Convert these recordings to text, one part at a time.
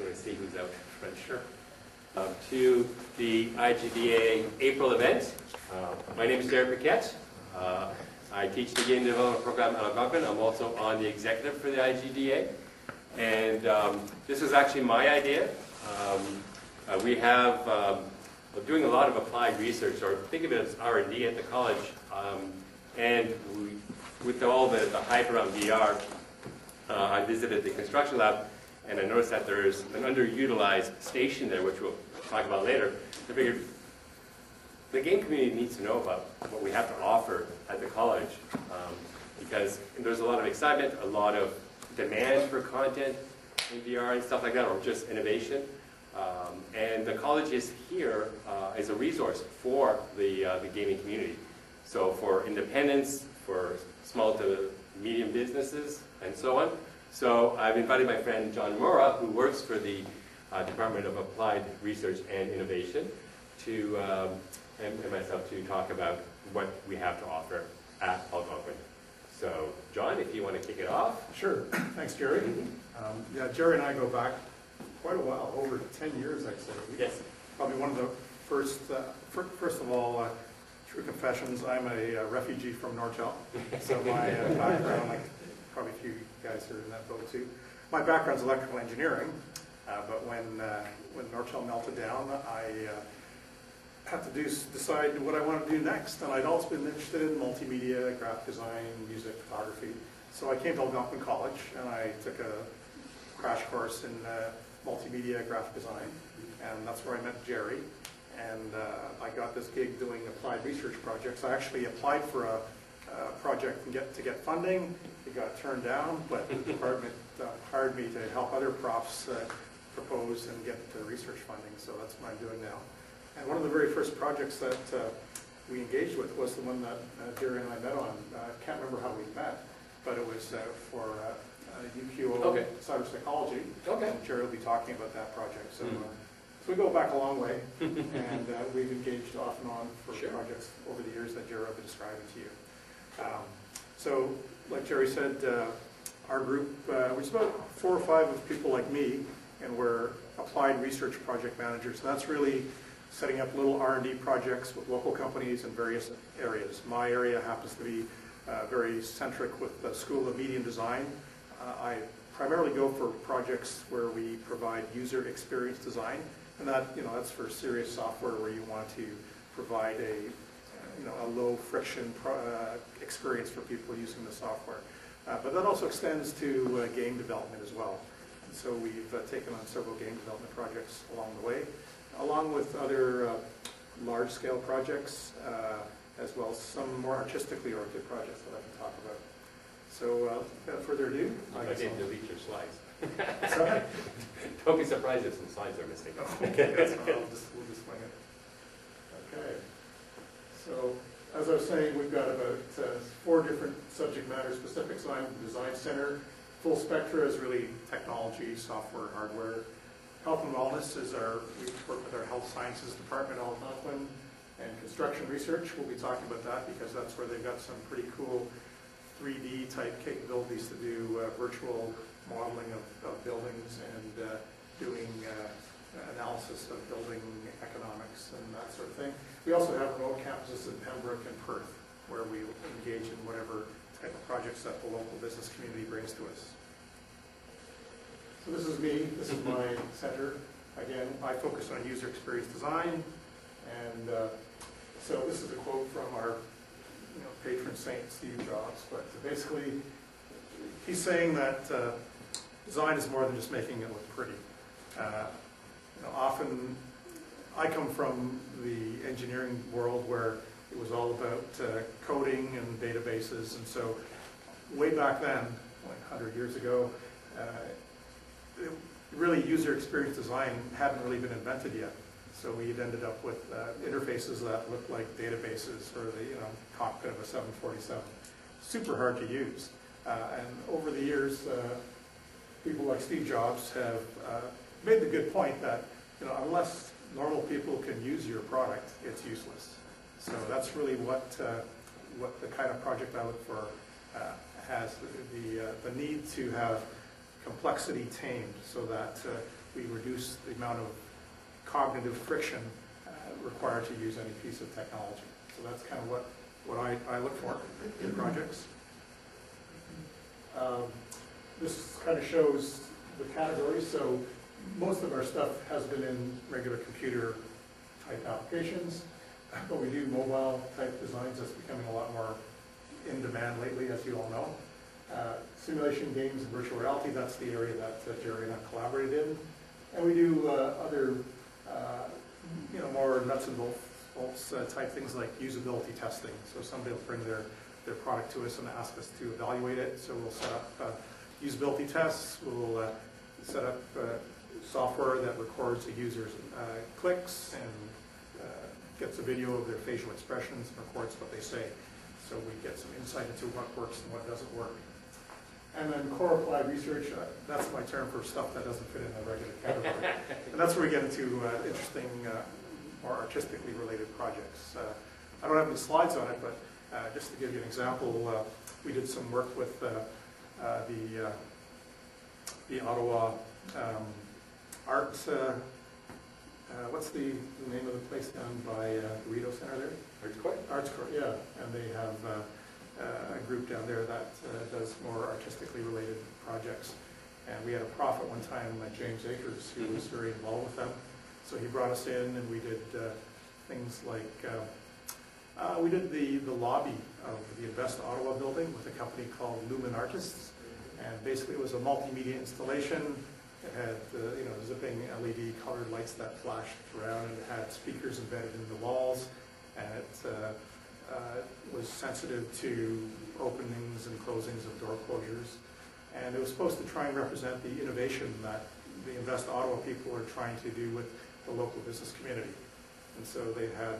going to see who's out front. Sure. To the IGDA April event. My name is Derek Paquette. I teach the Game Development Program at Algonquin. I'm also on the executive for the IGDA. And this was actually my idea. We have doing a lot of applied research, or think of it as R&D at the college. And with all the hype around VR, I visited the construction lab, and I noticed that there's an underutilized station there, which we'll talk about later. I figured the game community needs to know about what we have to offer at the college, because there's a lot of excitement, a lot of demand for content in VR and stuff like that, or just innovation. And the college is here as a resource for the gaming community. So for independents, for small to medium businesses, and so on. So I've invited my friend John Mora, who works for the Department of Applied Research and Innovation, to and myself to talk about what we have to offer at Algonquin. So John, if you want to kick it off. Sure. Thanks, Jerry. Yeah, Jerry and I go back quite a while, over 10 years, I'd say. Yes. Probably one of the first of all, true confessions, I'm a refugee from Nortel. So my background, like probably a few guys are in that boat too. My background's electrical engineering, but when Nortel melted down, I had to decide what I wanted to do next. And I'd also been interested in multimedia, graphic design, music, photography. So I came to Algonquin College and I took a crash course in multimedia graphic design, and that's where I met Jerry. And I got this gig doing applied research projects. I actually applied for a project to get funding. It got turned down, but the department hired me to help other profs propose and get research funding. So that's what I'm doing now. And one of the very first projects that we engaged with was the one that Jerry and I met on. I can't remember how we met, but it was for UQO cyber psychology. Okay. And Jerry will be talking about that project. So. So we go back a long way, and we've engaged off and on for projects over the years that Jerry will be describing to you. So, like Jerry said, our group, which is about 4 or 5 of people like me, and we're applied research project managers. And that's really setting up little R&D projects with local companies in various areas. My area happens to be very centric with the School of Media and Design. I primarily go for projects where we provide user experience design. And that's for serious software where you want to provide a low friction experience for people using the software. But that also extends to game development as well. And so we've taken on several game development projects along the way, along with other large-scale projects, as well as some more artistically oriented projects that I can talk about. So without further ado, I didn't delete your slides. Sorry? Don't be surprised if some slides are missing. Okay, that's fine. We'll just swing it. Okay. So, as I was saying, we've got about 4 different subject matter specifics on the Design Center. Full Spectra is really technology, software, hardware. Health and Wellness is we work with our Health Sciences Department at Algonquin. And Construction Research, we'll be talking about that because that's where they've got some pretty cool 3D type capabilities to do virtual modeling of buildings and doing analysis of building economics and that sort of thing. We also have remote campuses in Pembroke and Perth where we engage in whatever type of projects that the local business community brings to us. So this is me, this is my center. Again, I focus on user experience design, and so this is a quote from our patron saint, Steve Jobs, but basically he's saying that design is more than just making it look pretty. Often I come from the engineering world where it was all about coding and databases, and so way back then, like 100 years ago, really user experience design hadn't really been invented yet. So we ended up with interfaces that looked like databases or the cockpit of a 747. Super hard to use. And over the years, people like Steve Jobs have made the good point that unless normal people can use your product, it's useless. So that's really what the kind of project I look for has the need to have complexity tamed so that we reduce the amount of cognitive friction required to use any piece of technology. So that's kind of what I look for in projects. This kind of shows the categories. So most of our stuff has been in regular computer type applications, but we do mobile type designs. That's becoming a lot more in demand lately, as you all know. Simulation games and virtual reality, that's the area that Jerry and I collaborated in. And we do other, more nuts and bolts type things like usability testing. So somebody will bring their product to us and ask us to evaluate it. So we'll set up usability tests. We'll set up software that records a user's clicks and gets a video of their facial expressions and records what they say. So we get some insight into what works and what doesn't work. And then core applied research, that's my term for stuff that doesn't fit in a regular category. And that's where we get into interesting, more artistically related projects. I don't have any slides on it, but just to give you an example, we did some work with the Ottawa art, what's the name of the place down by the Rito Center there? Arts Court? Arts Court, yeah. And they have a group down there that does more artistically related projects. And we had a prof at one time, James Akers, who was very involved with them. So he brought us in and we did things like, we did the lobby of the Invest Ottawa building with a company called Lumen Artists. And basically it was a multimedia installation. It had zipping LED colored lights that flashed around, and it had speakers embedded in the walls, and it was sensitive to openings and closings of door closures. And it was supposed to try and represent the innovation that the Invest Ottawa people are trying to do with the local business community. And so they had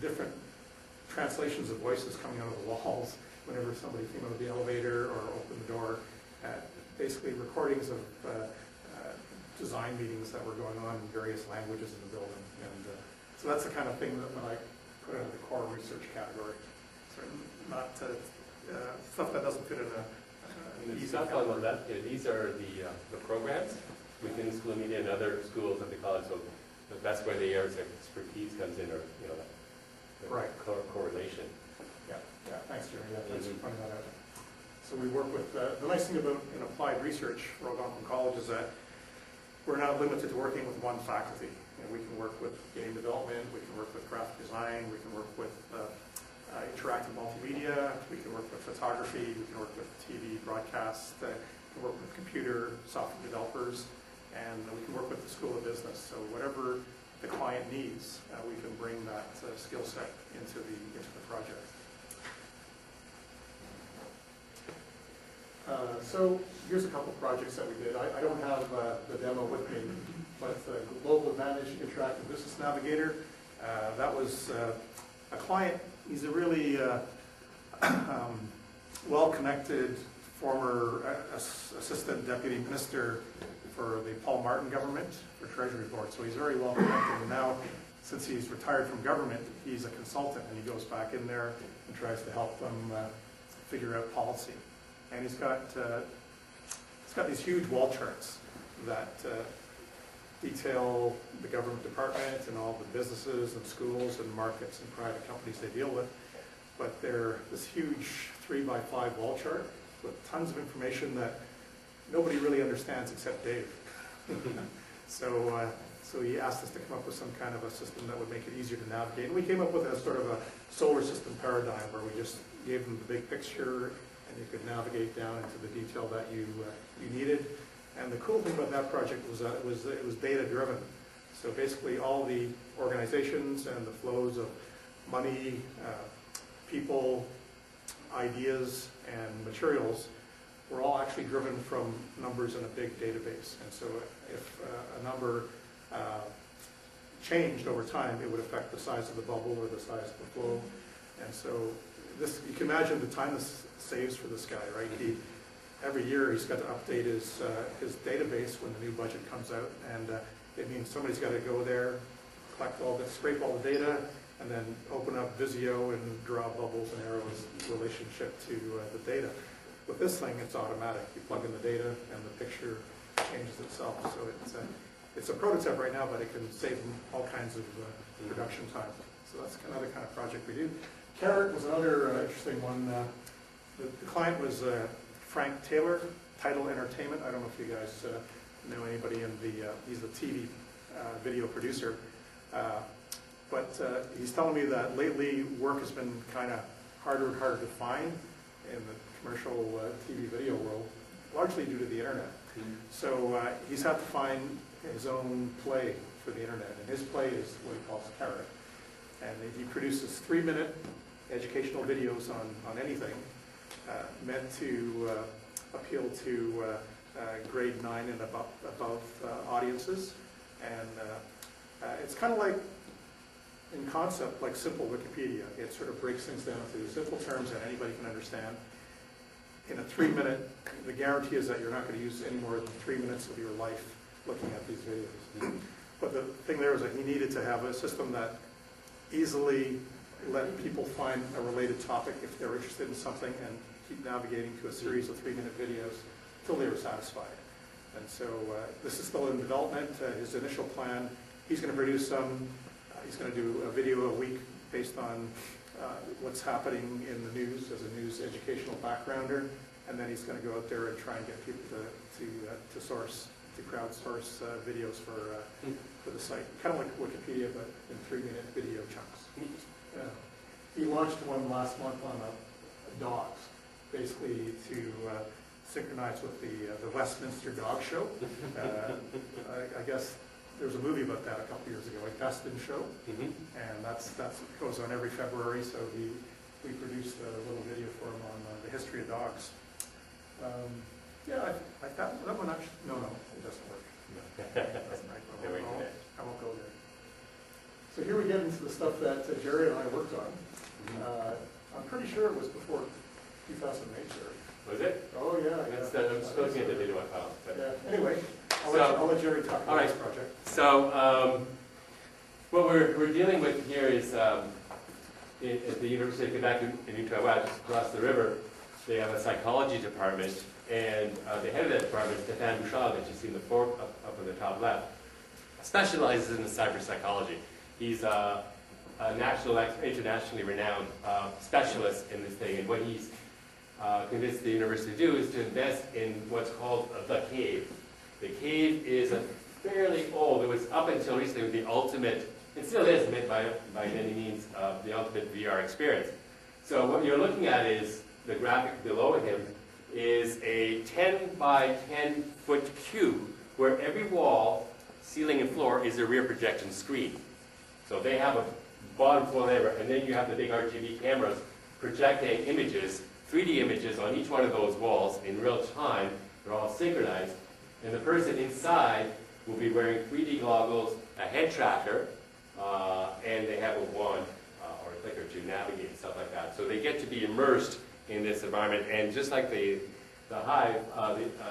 different translations of voices coming out of the walls whenever somebody came out of the elevator or opened the door. Basically recordings of design meetings that were going on in various languages in the building. And so that's the kind of thing that when I put into the core research category. So not stuff that doesn't fit in a easy category. On that, these are the programs within school media and other schools of the college. So that's where the areas of expertise comes in, or the right. Correlation. Yeah. Thanks, Jerry. Yeah, thanks for pointing that out. So we work with, the nice thing about in applied research for Algonquin College is that we're not limited to working with one faculty. We can work with game development, we can work with graphic design, we can work with interactive multimedia, we can work with photography, we can work with TV broadcast, we can work with computer software developers, and we can work with the School of Business. So whatever the client needs, we can bring that skill set into the project. So here's a couple projects that we did. I don't have the demo with me, but the Global Advantage Interactive Business Navigator, that was a client. He's a really well-connected former assistant deputy minister for the Paul Martin government for Treasury Board. So he's very well connected. And now, since he's retired from government, he's a consultant, and he goes back in there and tries to help them figure out policy. And he's got these huge wall charts that detail the government department and all the businesses and schools and markets and private companies they deal with. But they're this huge 3x5 wall chart with tons of information that nobody really understands except Dave. So he asked us to come up with some kind of a system that would make it easier to navigate. And we came up with a sort of a solar system paradigm where we just gave them the big picture, and you could navigate down into the detail that you needed. And the cool thing about that project was that it was data driven. So basically all the organizations and the flows of money, people, ideas, and materials were all actually driven from numbers in a big database. And so if a number changed over time, it would affect the size of the bubble or the size of the flow. And so this, you can imagine the time this saves for this guy, right? Every year he's got to update his database when the new budget comes out, and it means somebody's got to go there, collect all the, scrape all the data, and then open up Visio and draw bubbles and arrows in relationship to the data. With this thing, it's automatic. You plug in the data and the picture changes itself. So it's a prototype right now, but it can save them all kinds of production time. So that's another kind of project we do. Carrot was another interesting one. The client was Frank Taylor, Title Entertainment. I don't know if you guys know anybody in he's the TV video producer. But he's telling me that lately work has been kind of harder and harder to find in the commercial TV video world, largely due to the internet. So he's had to find his own play for the internet, and his play is what he calls Carrot. And he produces 3-minute educational videos on anything, meant to appeal to grade 9 and above audiences. And it's kind of like, in concept, like simple Wikipedia. It sort of breaks things down to simple terms that anybody can understand. In a 3-minute, the guarantee is that you're not going to use any more than 3 minutes of your life looking at these videos. But the thing there is that he needed to have a system that easily let people find a related topic if they're interested in something and keep navigating to a series of 3-minute videos until they were satisfied. And so this is still in development. His initial plan, he's going to produce he's going to do a video a week based on what's happening in the news as a news educational backgrounder, and then he's going to go out there and try and get people to crowdsource videos for the site, kind of like Wikipedia, but in 3-minute video chunks. He launched one last month on dogs, basically to synchronize with the Westminster Dog Show. I guess there was a movie about that a couple years ago, like Best in Show, and that's goes on every February. So we produced a little video for him on the history of dogs. Yeah, I thought that one actually no, it doesn't work. It doesn't work. I won't go there. So here we get into the stuff that Jerry and I worked on. I'm pretty sure it was before 2008, Jerry. Was it? Oh yeah. I'm just looking at the video file. Yeah. Anyway, I'll let Jerry talk about this project. So what we're dealing with here is at the University of Quebec in Ottawa, just across the river, they have a psychology department, and the head of that department, Stéphane Bouchard, that you see in the up in the top left, specializes in cyber psychology. He's a internationally renowned specialist in this thing, and what he's convinced the university to do is to invest in what's called the cave. The cave is a fairly old, it was up until recently the ultimate, it still is meant by many means, the ultimate VR experience. So what you're looking at is, the graphic below him is a 10 by 10 foot cube where every wall, ceiling and floor is a rear projection screen. So they have a bottom floor lever, and then you have the big RGB cameras projecting images, 3D images on each one of those walls in real time. They're all synchronized. And the person inside will be wearing 3D goggles, a head tracker, and they have a wand or a clicker to navigate and stuff like that. So they get to be immersed in this environment. And just like the Hive,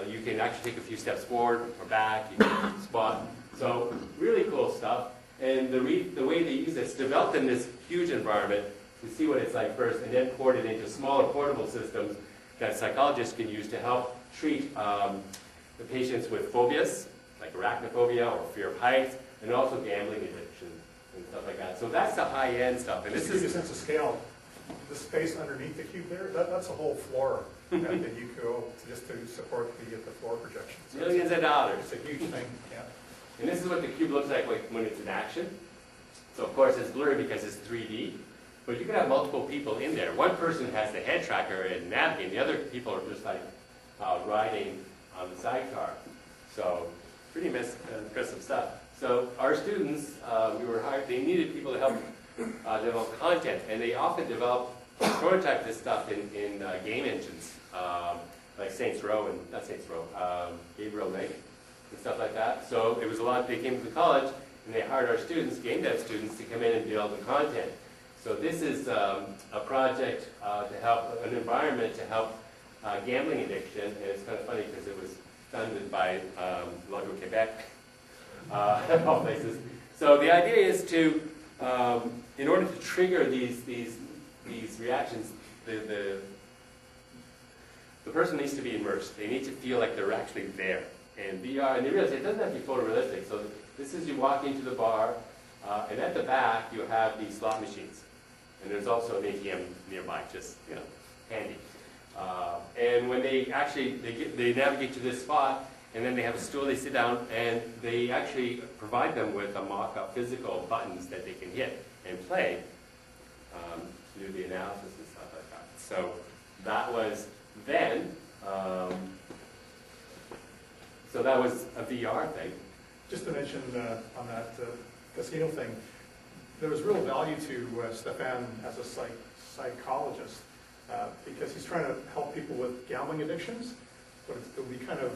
you can actually take a few steps forward or back, you can spot. So really cool stuff. And the way they use it's developed in this huge environment to see what it's like first, and then port it into smaller portable systems that psychologists can use to help treat the patients with phobias, like arachnophobia or fear of heights, and also gambling addiction and stuff like that. So that's the high-end stuff. And this is a sense of scale. The space underneath the cube there, that's a whole floor that you go just to support the floor projection. So millions of dollars. It's a huge thing, yeah. And this is what the cube looks like when it's in action. So of course it's blurry because it's 3D, but you can have multiple people in there. One person has the head tracker and navigating, the other people are just like riding on the sidecar. So pretty impressive stuff. So our students, we were hired, they needed people to help develop content, and they often prototype this stuff in game engines, like Saints Row, and not Saints Row, Gabriel Knight, and stuff like that. So it was a lot, they came to the college, and they hired our students, game dev students, to come in and build the content. So this is a project to help, an environment to help gambling addiction, and it's kind of funny because it was funded by Lago Quebec, of all places. So the idea is to, in order to trigger these reactions, the the person needs to be immersed. They need to feel like they're actually there. And VR, and you realize it doesn't have to be photorealistic. So this is, you walk into the bar, and at the back you have these slot machines. And there's also an ATM nearby, just, handy. And when they actually, they navigate to this spot, and then they have a stool, they sit down, and they actually provide them with a mock-up physical buttons that they can hit and play to do the analysis and stuff like that. So that was then, so that was a VR thing. Just to mention on that casino thing, there was real value to Stefan as a psychologist because he's trying to help people with gambling addictions, but it would be kind of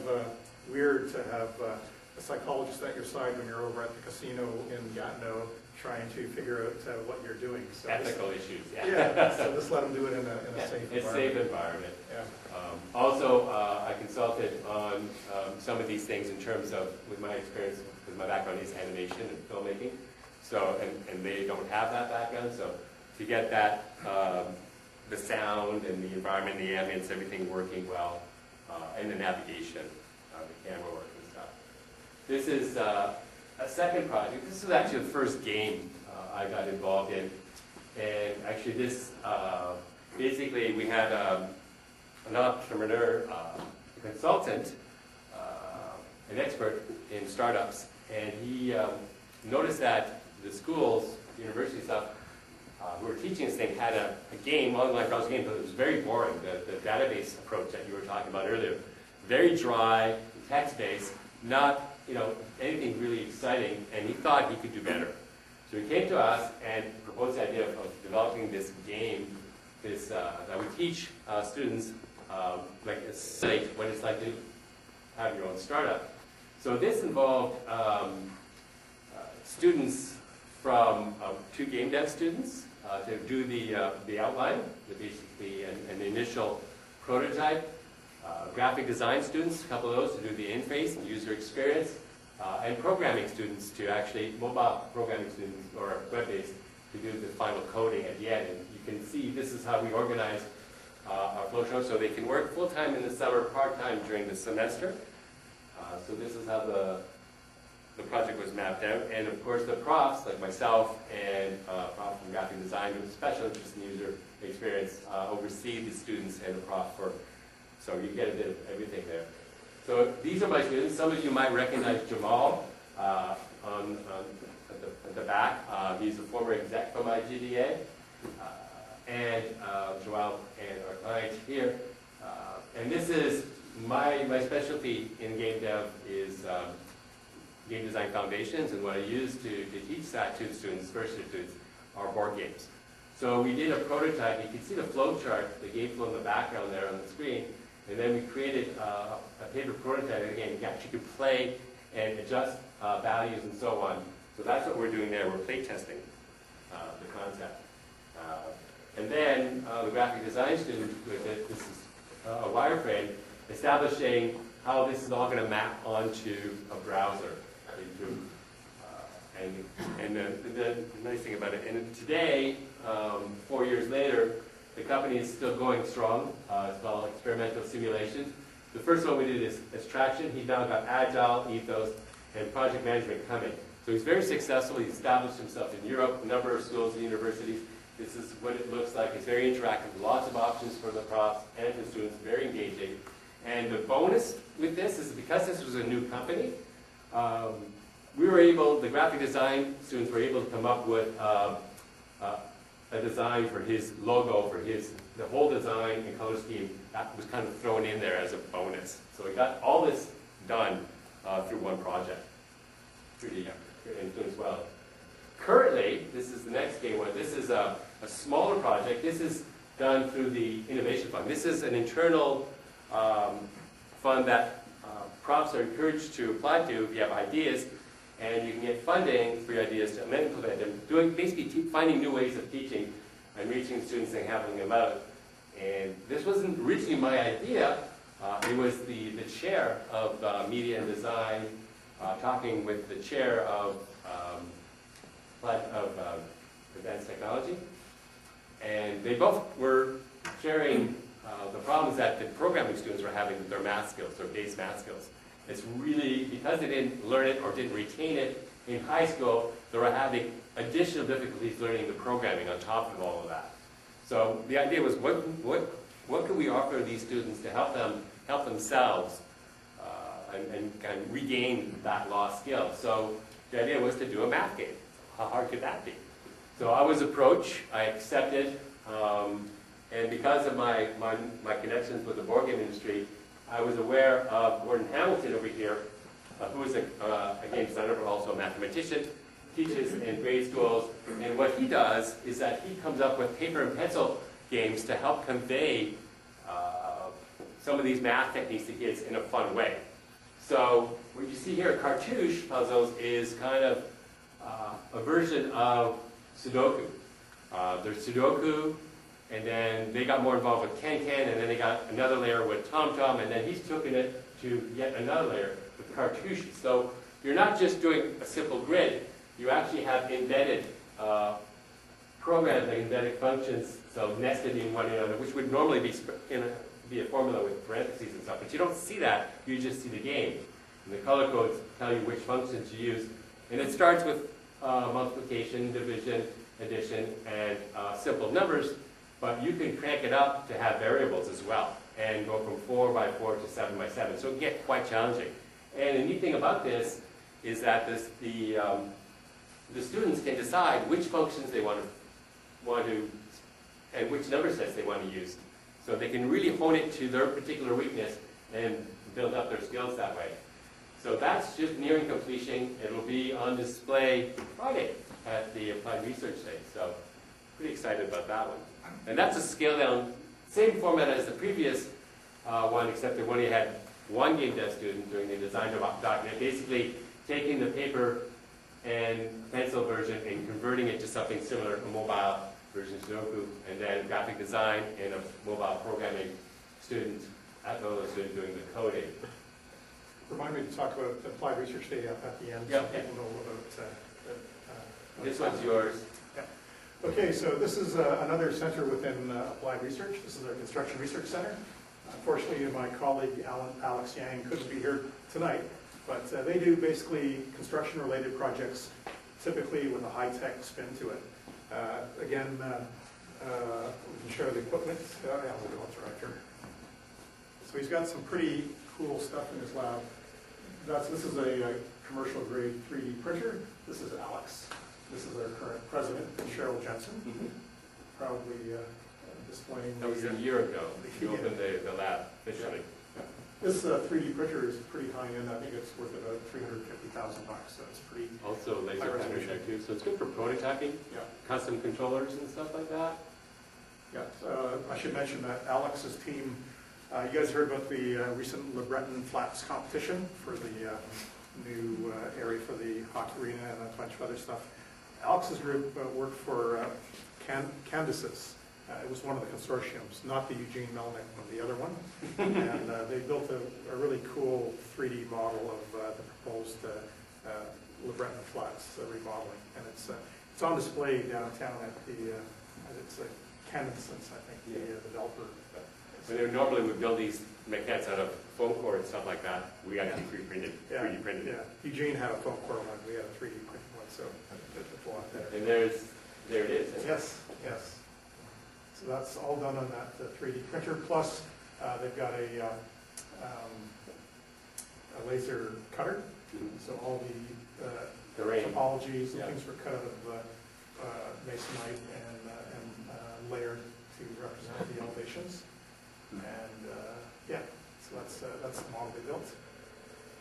weird to have a psychologist at your side when you're over at the casino in Gatineau trying to figure out what you're doing. So ethical issues, yeah. Yeah, so just let them do it in a safe environment. It's a safe environment. Yeah. Also, I consulted on some of these things in terms of, with my experience, because my background is animation and filmmaking, so, and they don't have that background, so to get that, the sound and the environment, the ambience, everything working well, and the navigation, the camera work and stuff. This is a second project. This was actually the first game I got involved in, and actually this, basically we had an entrepreneur, a consultant, an expert in startups, and he noticed that the schools, university stuff, who were teaching this thing had a game, online browser game, but it was very boring. The database approach that you were talking about earlier, very dry, text-based, not anything really exciting, and he thought he could do better. So he came to us and proposed the idea of developing this game, that would teach students like what it's like to have your own startup. So this involved students from 2 game dev students to do the outline, basically an initial prototype. Graphic design students, a couple of those to do the interface and user experience, and programming students to actually, mobile programming students or web-based, to do the final coding at the end. And you can see this is how we organize our flow show, so they can work full-time in the summer, part-time during the semester. So this is how the project was mapped out. And of course the profs, like myself and prof from graphic design with special interest in user experience, oversee the students and the prof so you get a bit of everything there. So these are my students. Some of you might recognize Jamal at the back. He's a former exec from IGDA. And Joel and our client here. And this is my specialty in game dev is game design foundations, and what I use to teach that to the students, first year students, are board games. So we did a prototype. You can see the flow chart, the game flow in the background there on the screen. And then we created a paper prototype. Again, you actually could play and adjust values and so on. So that's what we're doing there. We're play testing the concept. And then the graphic design student with it, this is a wireframe, establishing how this is all going to map onto a browser. And the nice thing about it, and today, 4 years later, the company is still going strong. It's called Experimental Simulations. The first one we did is traction. He's now got Agile, Ethos, and Project Management coming. So he's very successful. He's established himself in Europe, a number of schools and universities. This is what it looks like. It's very interactive, lots of options for the profs and the students, very engaging. And the bonus with this is because this was a new company, we were able, the graphic design students were able to come up with a design for his logo, for the whole design and color scheme. That was kind of thrown in there as a bonus. So we got all this done through one project. Pretty doing as well. Currently, this is the next game one. This is a smaller project. This is done through the Innovation Fund. This is an internal fund that profs are encouraged to apply to if you have ideas, and you can get funding for your ideas to implement them, basically finding new ways of teaching and reaching students and having them out. And this wasn't originally my idea. It was the chair of media and design talking with the chair of advanced technology, and they both were sharing the problems that the programming students were having with their math skills, their base math skills. It's really, because they didn't learn it or didn't retain it in high school, they were having additional difficulties learning the programming on top of all of that. So the idea was, what can we offer these students to help themselves and kind of regain that lost skill? So the idea was to do a math game. How hard could that be? So I was approached, I accepted, and because of my connections with the board game industry, I was aware of Gordon Hamilton over here, who is a game designer but also a mathematician, teaches in grade schools, and what he does is that he comes up with paper and pencil games to help convey some of these math techniques to kids in a fun way. So what you see here, cartouche puzzles is kind of a version of Sudoku. There's Sudoku, and then they got more involved with Can-Can, and then they got another layer with Tom-Tom, and then he's taken it to yet another layer with cartouche. So you're not just doing a simple grid, you actually have embedded programs, like embedded functions, so nested in one another, which would normally be a formula with parentheses and stuff, but you don't see that, you just see the game. And the color codes tell you which functions you use. And it starts with multiplication, division, addition, and simple numbers, but you can crank it up to have variables as well, and go from 4 by 4 to 7 by 7, so it can get quite challenging. And the neat thing about this is that the students can decide which functions they want to, and which number sets they want to use. So they can really hone it to their particular weakness and build up their skills that way. So that's just nearing completion. It will be on display Friday at the Applied Research Day. So pretty excited about that one. And that's a scaled down, same format as the previous one, except that only had one game dev student doing the design document, basically taking the paper and pencil version and converting it to something similar, a mobile version of Sudoku, and then graphic design and a mobile programming student, another student doing the coding. Remind me to talk about the Applied Research Day at the end, Yep. so people know about This one's yours. Yeah. Okay, so this is another center within Applied Research. This is our Construction Research Center. Unfortunately, my colleague Alex Yang couldn't be here tonight, but they do basically construction-related projects, typically with a high-tech spin to it. Again, we can show the equipment. Yeah, we'll go through right here. So he's got some pretty cool stuff in his lab. This is a commercial grade 3D printer. This is Alex. This is our current president, Cheryl Jensen. Proudly displaying. That was a year ago. You opened the lab officially. Yeah. This 3D printer is pretty high end. I think it's worth about $350,000. So it's pretty. Also laser printer there too. So it's good for prototyping, custom controllers and stuff like that. Yeah. I should mention that Alex's team. You guys heard about the recent LeBreton Flats competition for the new area for the hockey arena and a bunch of other stuff. Alex's group worked for Candace's. It was one of the consortiums, not the Eugene Melnick one, the other one. And they built a really cool 3D model of the proposed LeBreton Flats remodeling. And it's on display downtown at the, it's Candace's, I think, the developer. When they normally would build these maquettes out of foam core and stuff like that, we actually 3D printed. Yeah, Eugene had a foam core one, we had a 3D printed one, so it's a lot there. And there it is. Yes. So that's all done on that 3D printer. Plus, they've got a laser cutter. So all the topologies and things were cut out of masonite and layered to represent the elevations. And so that's the model they built.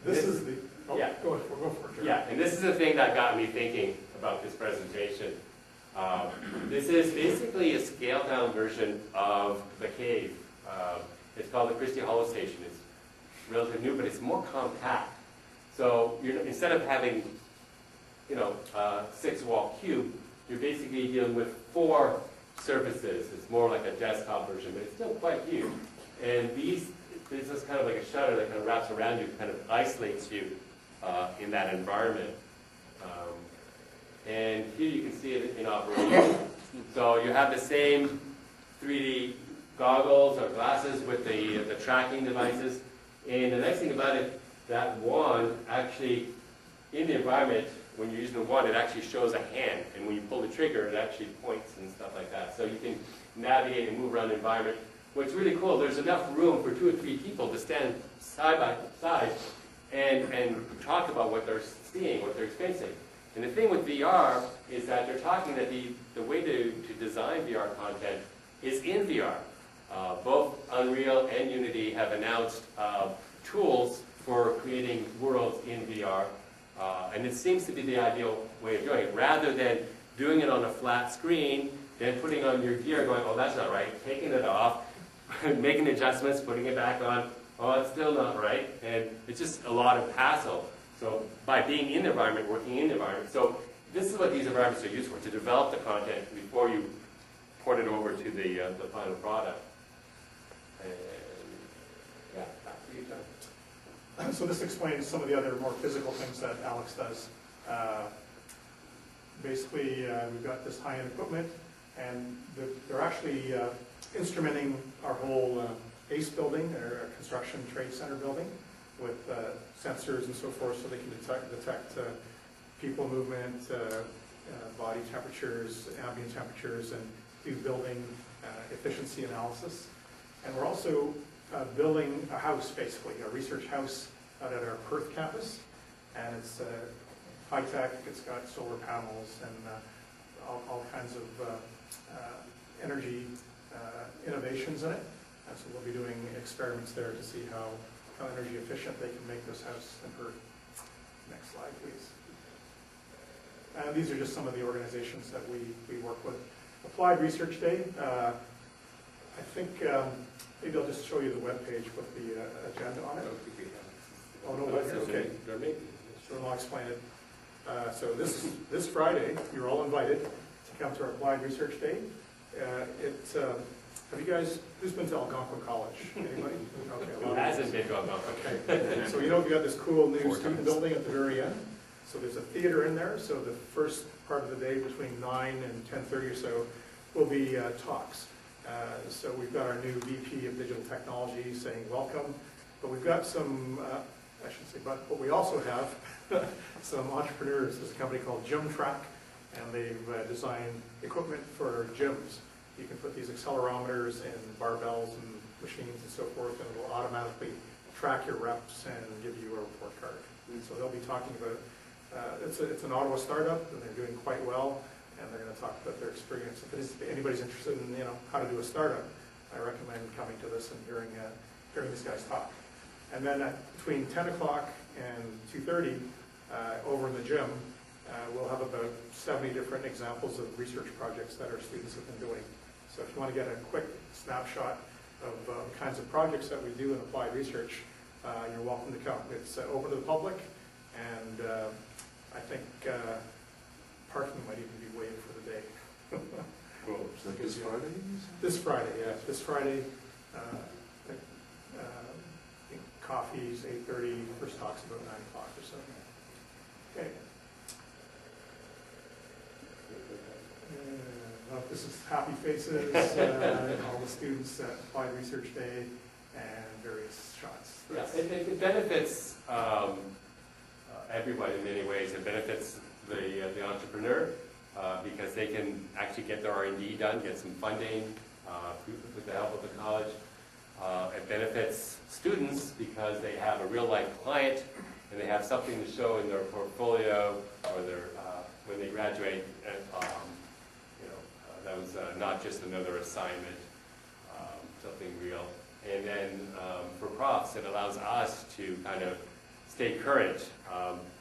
This is the go for it. Jerry. Yeah, and this is the thing that got me thinking about this presentation. This is basically a scaled down version of the cave. It's called the Christie Hollow Station. It's relatively new, but it's more compact. So instead of having, a 6-wall cube, you're basically dealing with 4 surfaces. It's more like a desktop version, but it's still quite huge. And this is kind of like a shutter that kind of wraps around you, kind of isolates you in that environment. And here you can see it in operation. So you have the same 3D goggles or glasses with the tracking devices. And the nice thing about it, that wand actually, in the environment, when you're using the wand, it actually shows a hand. And when you pull the trigger, it actually points and stuff like that. So you can navigate and move around the environment. What's really cool, there's enough room for 2 or 3 people to stand side by side and talk about what they're seeing, what they're experiencing. And the thing with VR is that they're talking that the way to design VR content is in VR. Both Unreal and Unity have announced tools for creating worlds in VR. And it seems to be the ideal way of doing it. Rather than doing it on a flat screen, then putting on your gear going, oh, that's not right, taking it off, making adjustments, putting it back on, oh, it's still not right. And it's just a lot of hassle. So by being in the environment, working in the environment, so this is what these environments are used for, to develop the content before you port it over to the final product. And yeah, back to you, John. So this explains some of the other more physical things that Alex does. Basically, we've got this high-end equipment, and they're actually instrumenting our whole ACE building, or construction trade center building, with sensors and so forth, so they can detect people movement, body temperatures, ambient temperatures, and do building efficiency analysis. And we're also building a house, basically, a research house out at our Perth campus. And it's high-tech, it's got solar panels and all kinds of energy innovations in it. And so we'll be doing experiments there to see how energy efficient they can make this house in Perth. Next slide, please. And these are just some of the organizations that we work with. Applied Research Day, I think maybe I'll just show you the webpage with the agenda on it. Oh, no, okay. So I'll explain it. So this Friday, you're all invited to come to our Applied Research Day. Have you guys, who's been to Algonquin College? Anybody? Okay, Who hasn't been to Algonquin? Okay. So you know we've got this cool new student building at the very end. So there's a theater in there. So the first part of the day between 9 and 10:30 or so will be talks. So we've got our new VP of Digital Technology saying welcome. But we've got some, I shouldn't say but we also have some entrepreneurs. There's a company called Gym Track, and they've designed equipment for gyms. You can put these accelerometers and barbells and machines and so forth, and it will automatically track your reps and give you a report card. So they'll be talking about, it's an Ottawa startup, and they're doing quite well, and they're going to talk about their experience. If anybody's interested in how to do a startup, I recommend coming to this and hearing these guys talk. And then between 10 o'clock and 2:30, over in the gym, we'll have about 70 different examples of research projects that our students have been doing. So if you want to get a quick snapshot of the kinds of projects that we do in applied research, you're welcome to come. It's open to the public, and I think parking might even be waived for the day. Cool. Is that this Friday? This Friday, yeah. This Friday, coffees, 8:30, first talk's about 9 o'clock or so. Okay. This is happy faces, all the students at Applied Research Day, and various shots. Yeah, it benefits everyone in many ways. It benefits the entrepreneur because they can actually get their R&D done, get some funding with the help of the college. It benefits students because they have a real-life client and they have something to show in their portfolio or their when they graduate. And, that was not just another assignment, something real. And then for profs, it allows us to kind of stay current.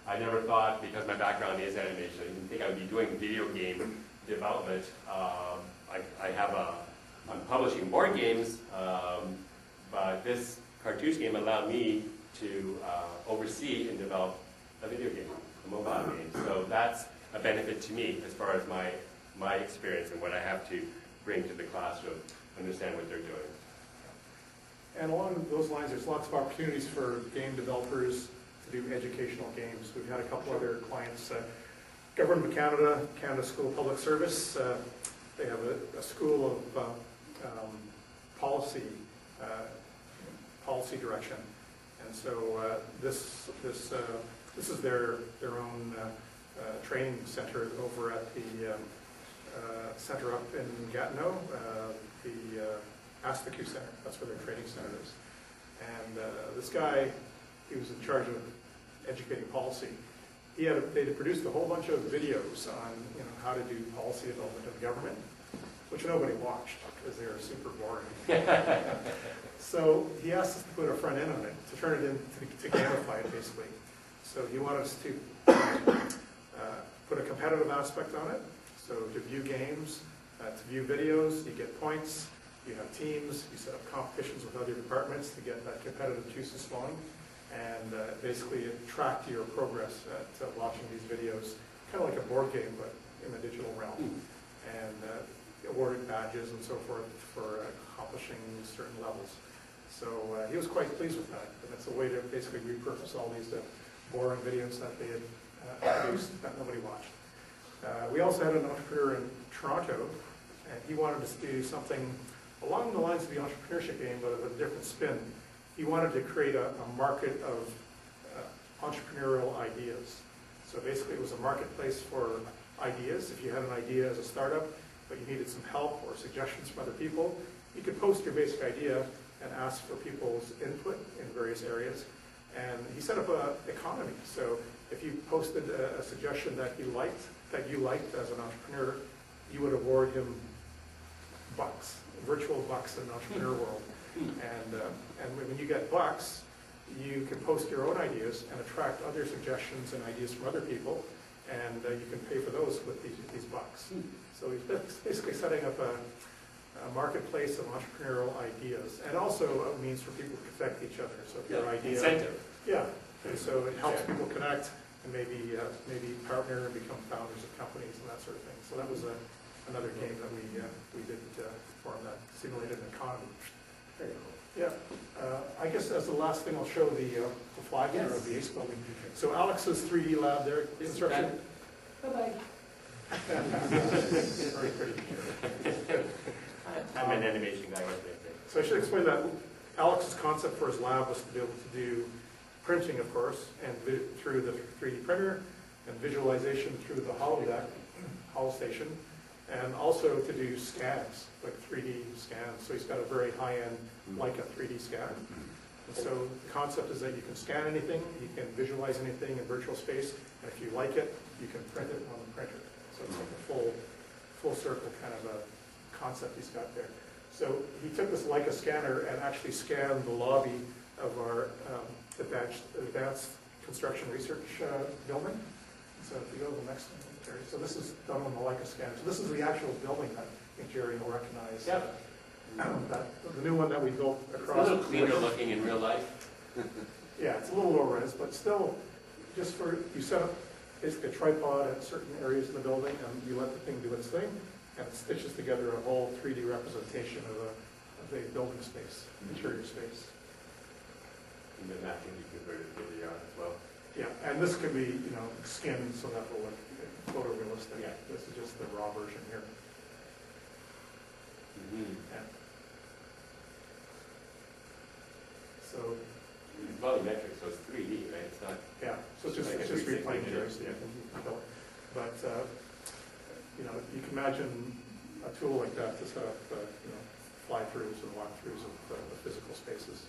I never thought, because my background is animation, I didn't think I would be doing video game development. I'm publishing board games, but this cartouche game allowed me to oversee and develop a video game, a mobile game. So that's a benefit to me as far as my experience and what I have to bring to the classroom, understand what they're doing. And along those lines, there's lots of opportunities for game developers to do educational games. We've had a couple other clients, Government of Canada, Canada School of Public Service. They have a school of policy direction. And so this is their own training center over at the center up in Gatineau, the Asticu Center. That's where their training center is. And this guy, he was in charge of educating policy. They had produced a whole bunch of videos on how to do policy development of government, which nobody watched because they were super boring. So he asked us to put a front end on it, to turn it into, to gamify it basically. So he wanted us to put a competitive aspect on it. So to view games, to view videos, you get points, you have teams, you set up competitions with other departments to get that competitive juices flowing. And basically it tracked your progress at watching these videos, kind of like a board game, but in the digital realm. And awarded badges and so forth for accomplishing certain levels. So he was quite pleased with that. And it's a way to basically repurpose all these boring videos that they had produced that nobody watched. We also had an entrepreneur in Toronto, and he wanted us to do something along the lines of the entrepreneurship game, but with a different spin. He wanted to create a market of entrepreneurial ideas. So basically it was a marketplace for ideas. If you had an idea as a startup, but you needed some help or suggestions from other people, you could post your basic idea and ask for people's input in various areas. And he set up an economy. So if you posted a suggestion that you liked as an entrepreneur, you would award him bucks, virtual bucks in the entrepreneur world. And when you get bucks, you can post your own ideas and attract other suggestions and ideas from other people, and you can pay for those with these bucks. So he's basically setting up a marketplace of entrepreneurial ideas, and also a means for people to connect each other. So if your idea, incentive. Yeah, and so it helps people connect and maybe partner and become founders of companies and that sort of thing. So that was another game that we did for him that simulated an economy. Very cool. Yeah, I guess as the last thing, I'll show the flag here of the ACE building. So Alex's 3D lab there, instruction. Bye-bye. Very pretty. I'm an animation guy. So I should explain that Alex's concept for his lab was to be able to do printing, of course, and through the 3D printer, and visualization through the holodeck, HoloStation, and also to do scans, like 3D scans. So he's got a very high-end, like a 3D scanner. And so the concept is that you can scan anything, you can visualize anything in virtual space, and if you like it, you can print it on the printer. So it's like a full circle kind of a concept he's got there. So he took this Leica scanner and actually scanned the lobby of our advanced construction research building. So if you go to the next one, Jerry. So this is done on the Leica scanner. So this is the actual building that I think Jerry will recognize. Yeah. The new one that we built across. It's a little cleaner looking in real life. Yeah, it's a little low res, but still, just for, you set up basically a tripod at certain areas of the building, and you let the thing do its thing, and it stitches together a whole 3D representation of a building space, interior space. And then that can be converted to video as well. Yeah, and this can be, skinned so that will look photorealistic. Yeah. This is just the raw version here. Yeah. So, It's volumetric, so it's 3D, right? It's not. yeah, so it's just, Like it's just 360 replaying video. Jerry's. But, you can imagine a tool like that to set up, fly-throughs and walk-throughs of the physical spaces.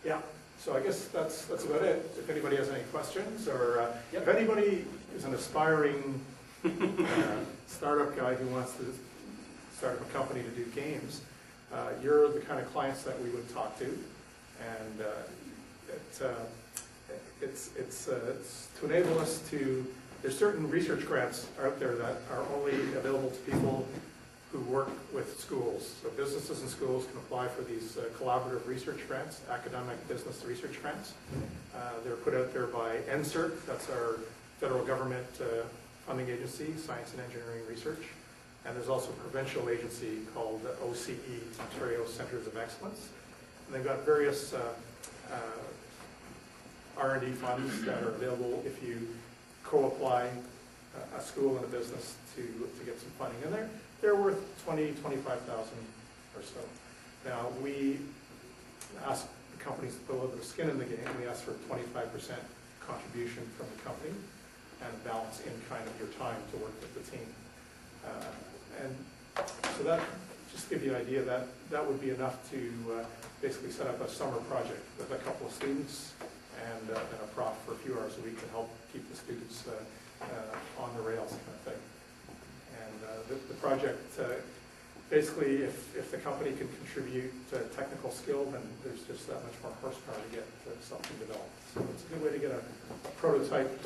Yeah, so I guess that's about it. If anybody has any questions, or if anybody is an aspiring startup guy who wants to start up a company to do games, you're the kind of clients that we would talk to, and it's to enable us to. There's certain research grants out there that are only available to people who work with schools. So businesses and schools can apply for these collaborative research grants, academic business research grants. They're put out there by NSERC, that's our federal government funding agency, Science and Engineering Research. And there's also a provincial agency called OCE, Ontario Centres of Excellence. And they've got various R&D funds that are available if you co-apply a school and a business to get some funding. And they're worth $20,000, $25,000 or so. Now, we ask the companies to put a little bit of skin in the game. We ask for a 25% contribution from the company and balance in kind of your time to work with the team. And so that, just to give you an idea, that would be enough to basically set up a summer project with a couple of students and a prof for a few hours a week to help keep the students on the rails kind of thing. And the project, basically, if the company can contribute technical skill, then there's just that much more horsepower to get something developed. So it's a good way to get a prototype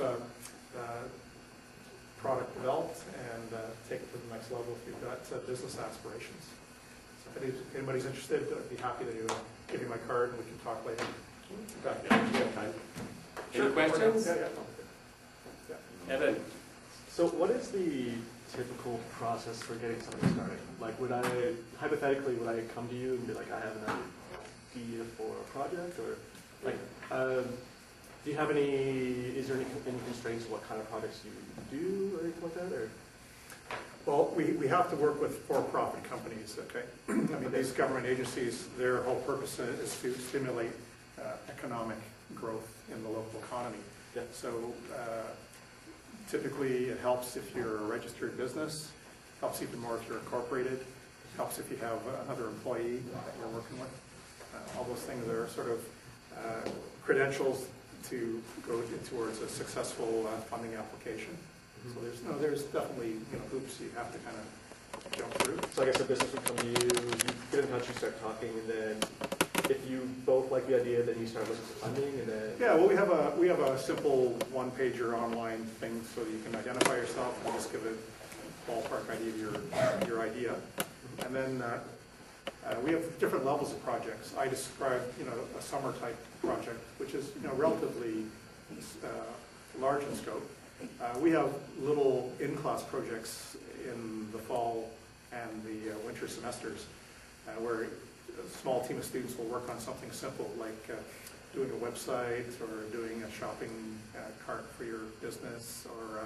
product developed and take it to the next level if you've got business aspirations. So if anybody's interested, I'd be happy to give you my card and we can talk later. Any questions? Yeah. Evan? So what is the typical process for getting something started? Like, hypothetically, would I come to you and be like, I have an idea for a project, or like, do you have is there any constraints of what kind of projects you do or anything like that, or? Well, we have to work with for-profit companies, okay? I mean, these government agencies, their whole purpose is to stimulate economic growth in the local economy. Yeah. So typically it helps if you're a registered business, helps even more if you're incorporated, helps if you have another employee that you're working with. All those things are sort of credentials to go towards a successful funding application. So there's definitely hoops you have to kind of jump through. So I guess a business would come to you, you get in touch, you start talking, and then if you both like the idea, then you start looking for funding, and then... Yeah, well, we have a simple one-pager online thing so that you can identify yourself and just give a ballpark idea of your idea. And then we have different levels of projects. I described, a summer-type project, which is, relatively large in scope. We have little in-class projects in the fall and the winter semesters where a small team of students will work on something simple like doing a website or doing a shopping cart for your business or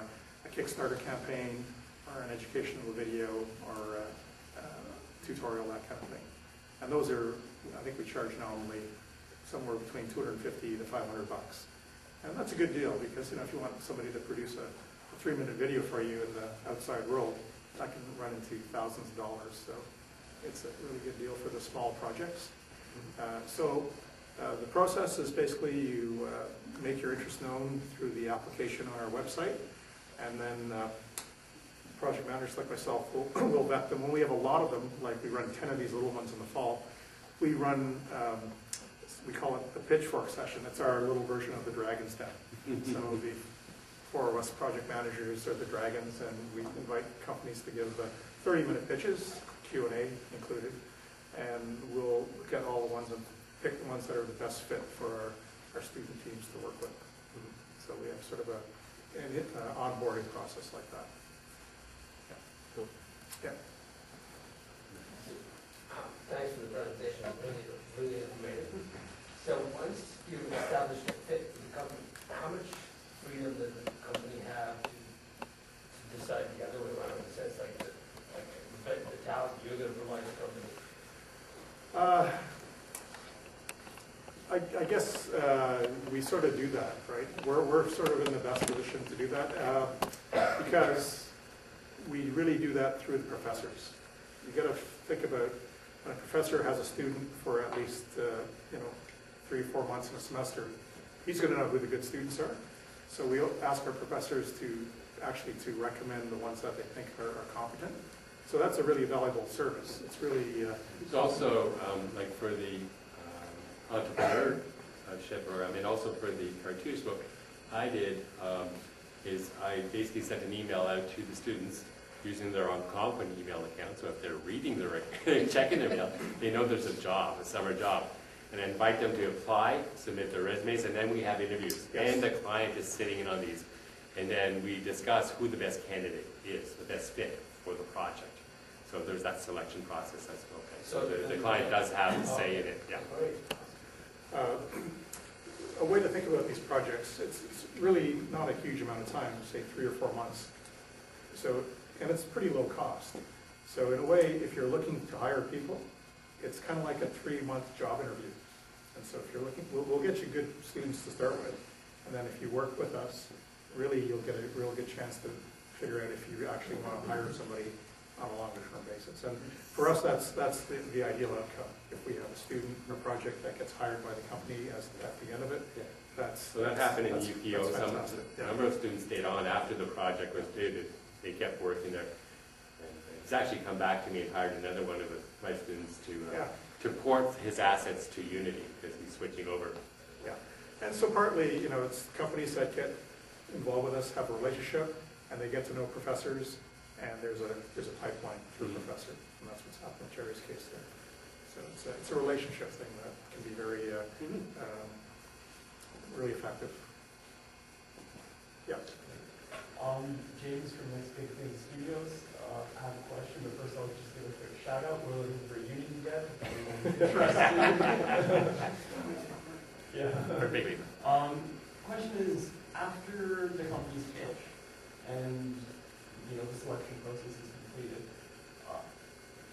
a Kickstarter campaign or an educational video or a tutorial, that kind of thing. And those are, I think we charge nominally somewhere between $250 to $500. And that's a good deal because, if you want somebody to produce a 3-minute video for you in the outside world, that can run into thousands of dollars. So it's a really good deal for the small projects. The process is basically you make your interest known through the application on our website, and then project managers like myself will vet them. When we have a lot of them, like we run 10 of these little ones in the fall, we run we call it the pitchfork session. It's our little version of the Dragon's Den. So the 4 of us project managers are the dragons, and we invite companies to give 30-minute pitches, Q&A included, and we'll get all the ones and pick the ones that are the best fit for our student teams to work with. So we have sort of an onboarding process like that. Yeah. Cool. Yeah. Thanks for the presentation. Really informative. So once you establish a fit for the company, how much freedom does the company have to decide the other way around? In the sense like the talent you're going to provide the company? I guess we sort of do that, right? We're sort of in the best position to do that because we really do that through the professors. You got to think about when a professor has a student for at least 3 or 4 months in a semester, he's going to know who the good students are. So we ask our professors to recommend the ones that they think are competent. So that's a really valuable service. It's really... It's also, like for the entrepreneurship, or also for the cartoonist book, I did is I basically sent an email out to the students using their Algonquin email account. So if they're reading checking their mail, they know there's a job, a summer job. And I invite them to apply, submit their resumes, and then we have interviews. Yes. And the client is sitting in on these. And then we discuss who the best candidate is, the best fit for the project. So there's that selection process as well. Okay. So the client does have a say in it. Yeah. A way to think about these projects, it's really not a huge amount of time, say 3 or 4 months. So, and it's pretty low cost. So in a way, if you're looking to hire people, it's kind of like a 3-month job interview. And so if you're looking, we'll get you good students to start with. And then if you work with us, really you'll get a real good chance to figure out if you actually want to hire somebody on a longer term basis. And for us, that's the ideal outcome. If we have a student or project that gets hired by the company at the end of it, Yeah. that's... So that happened in UPO. A number of students stayed on after the project was due. They kept working there. And it's actually come back to me and hired another one of my students to port his assets to Unity because he's switching over. Yeah, and so partly, you know, it's companies that get involved with us have a relationship, and they get to know professors, and there's a pipeline through a professor, and that's what's happened in Jerry's case there. So it's a relationship thing that can be very, really effective. Yeah. James from Next Big Thing Studios. I have a question, but first I'll just give a quick shout out. We're looking for Unity dev. Yeah. Perfectly. Question is, after the company's pitch and the selection process is completed,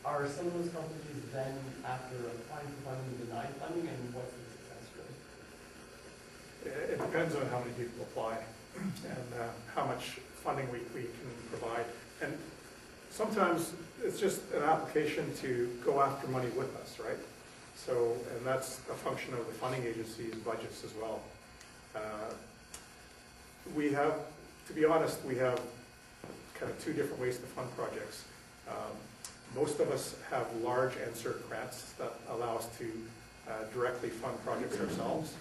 are some of those companies then, after applying for funding, denied funding, and what's the success rate? It depends on how many people apply and how much funding we can provide. And sometimes it's just an application to go after money with us, right? So, and that's a function of the funding agency's budgets as well. We have, to be honest, we have kind of 2 different ways to fund projects. Most of us have large answer grants that allow us to directly fund projects ourselves.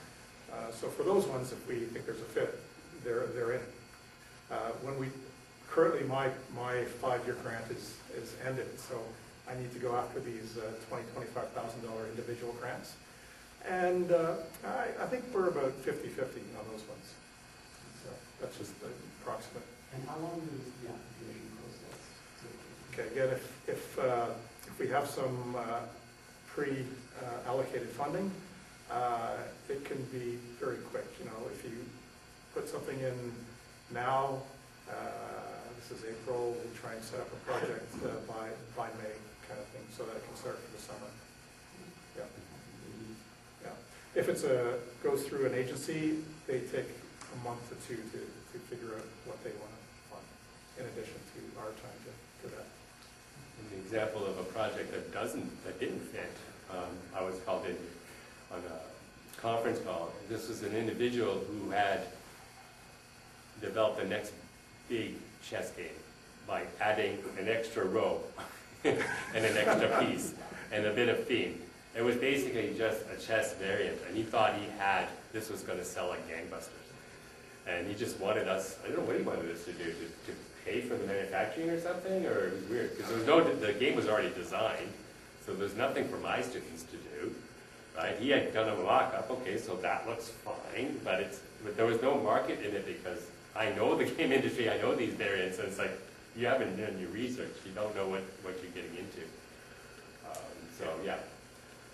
So for those ones, if we think there's a fit, they're in. Currently my 5-year grant is ended, so I need to go after these $20,000–$25,000 individual grants. And I think we're about 50-50 on those ones. So that's just the approximate. And how long is the application process take? Okay, again, if we have some pre-allocated funding, it can be very quick. If you put something in now, this is April, we'll try and set up a project by May kind of thing, so that it can start for the summer. Yeah. Yeah. If it's goes through an agency, they take a month or 2 to figure out what they want to fund, in addition to our time to that. An example of a project that didn't fit, I was called in on a conference call. This was an individual who had developed the next big chess game by adding an extra row and an extra piece and a bit of theme. It was basically just a chess variant, and he thought this was going to sell like gangbusters. And he just wanted us, I don't know what he wanted us to do, to pay for the manufacturing or something, or it was weird, because the game was already designed, so there's nothing for my students to do, right? He had done a mock-up, okay, so that looks fine, but there was no market in it because I know the game industry, I know these variants, and it's like, you haven't done your research, you don't know what you're getting into. So, yeah.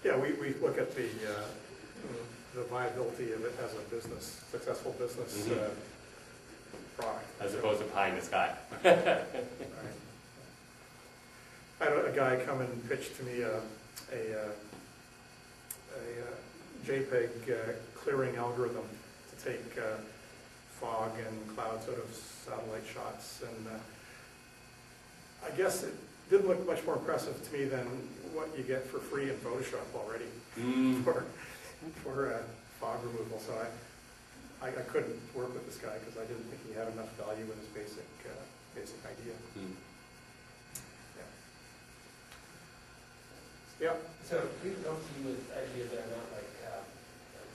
Yeah, we look at the viability of it as a business, successful business product. As opposed to pie in the sky. Right. I had a guy come and pitch to me a JPEG clearing algorithm to take fog and clouds out of satellite shots, and I guess it didn't look much more impressive to me than what you get for free in Photoshop already for fog removal. So I couldn't work with this guy because I didn't think he had enough value in his basic idea. Yeah. So people come to you with ideas that are not like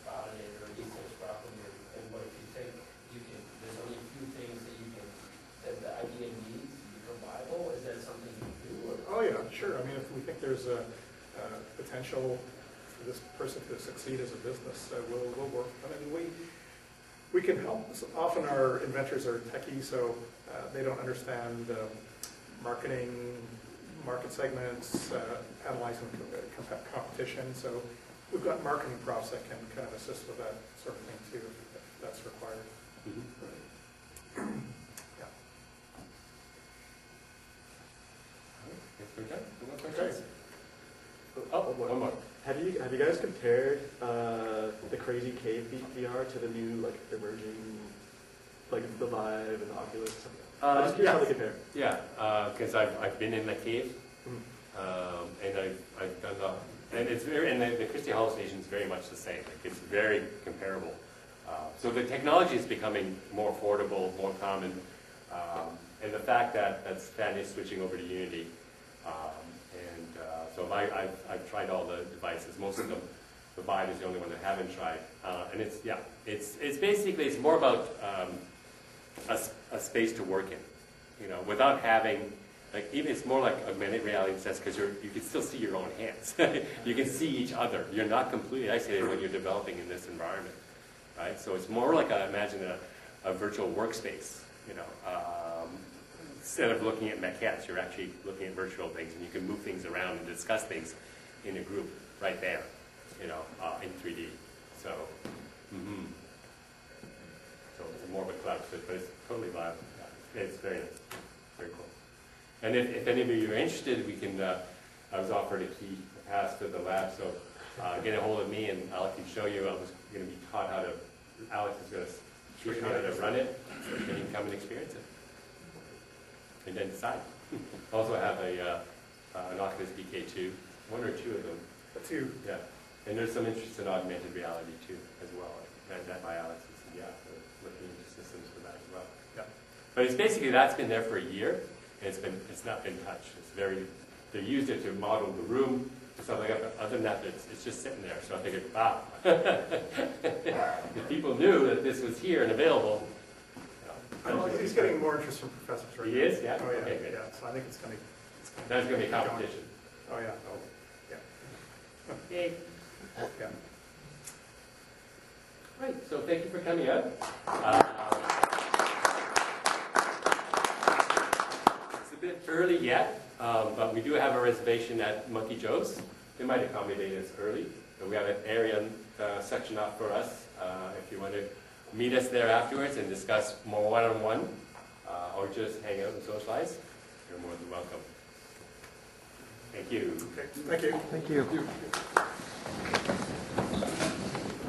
validated or researched properly, and what if you think there's only a few things that the idea needs to become viable? Is that something you do? Oh yeah, sure. I mean, if we think there's a potential for this person to succeed as a business, we'll work on it. And we can help. Often our inventors are techie, so they don't understand marketing, market segments, analyzing competition. So we've got marketing profs that can kind of assist with that sort of thing too, if that's required. Yeah. Okay. Any more Okay. questions? Oh, One more. Have you guys compared the Crazy Cave VR to the new like emerging, like the Vive and the Oculus? I'm just curious how they compare. Yeah, because I've been in the cave, and I've done and it's very, and the Christie Hollow station is very much the same. Like, it's very comparable. So the technology is becoming more affordable, more common, and the fact that Stan is switching over to Unity, so I've tried all the devices. Most of them, the Vive is the only one that I haven't tried, and it's basically it's more about a space to work in, without having. Like even it's more like augmented reality in the sense because you can still see your own hands. You can see each other. You're not completely isolated when you're developing in this environment, right? So it's more like imagine a virtual workspace. Instead of looking at maquettes, you're actually looking at virtual things, and you can move things around and discuss things in a group right there, in 3D. So, so it's more of a cloud fit, but it's totally viable. Yeah. It's very nice, very cool. And if any of you are interested, we can, I was offered a key pass to the lab, so get a hold of me and Alex can show you. I was going to be taught how to, Alex is going to teach me how to run it, and you can come and experience it. And then decide. Also have an Oculus BK2, one or two of them. Two. Yeah. And there's some interest in augmented reality too, as well. Like that by Alex. Yeah, we're looking into systems for that as well. Yeah. But it's basically, that's been there for a year. It's not been touched. They used it to model the room, stuff like that, but other than that, it's just sitting there. So I figured, wow. If people knew that this was here and available. He's getting more interest from professors right now. He is? Yeah? Oh, yeah. Okay, good. Yeah, so I think it's going to... There's going to be competition. Oh, yeah. Yay. Yeah. Right, so thank you for coming out. It's a bit early yet, but we do have a reservation at Monkey Joe's. They might accommodate us early, but we have an area section up for us if you want to meet us there afterwards and discuss more one-on-one or just hang out and socialize. You're more than welcome. Thank you. Okay, thank you. Thank you.